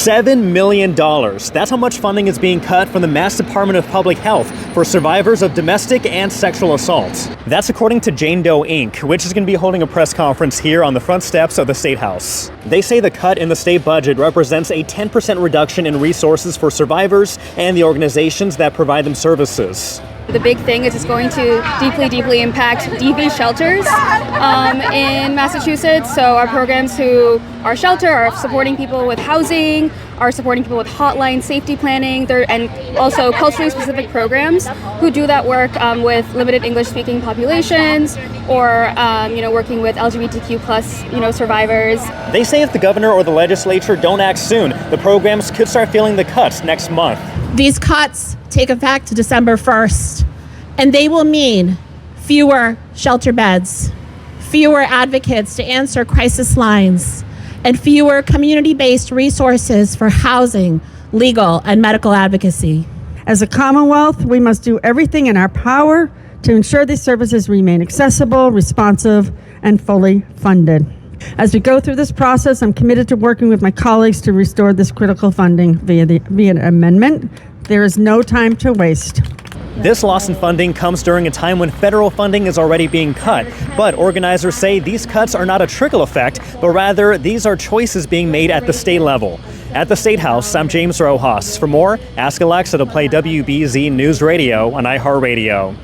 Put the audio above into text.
$7 million. That's how much funding is being cut from the Mass Department of Public Health for survivors of domestic and sexual assaults. That's according to Jane Doe Inc., which is going to be holding a press conference here on the front steps of the State House. They say the cut in the state budget represents a 10% reduction in resources for survivors and the organizations that provide them services. The big thing is it's going to deeply impact DV shelters in Massachusetts. So our programs who are shelter are supporting people with housing, are supporting people with hotline safety planning, and also culturally specific programs who do that work with limited English-speaking populations or working with LGBTQ plus survivors. They say if the governor or the legislature don't act soon, the programs could start feeling the cuts next month. These cuts take effect December 1st, and they will mean fewer shelter beds, fewer advocates to answer crisis lines, and fewer community-based resources for housing, legal, and medical advocacy. As a Commonwealth, we must do everything in our power to ensure these services remain accessible, responsive, and fully funded. As we go through this process, I'm committed to working with my colleagues to restore this critical funding via an amendment. There is no time to waste. This loss in funding comes during a time when federal funding is already being cut, but organizers say these cuts are not a trickle effect, but rather these are choices being made at the state level. At the State House, I'm James Rojas. For more, ask Alexa to play WBZ News Radio on iHeartRadio.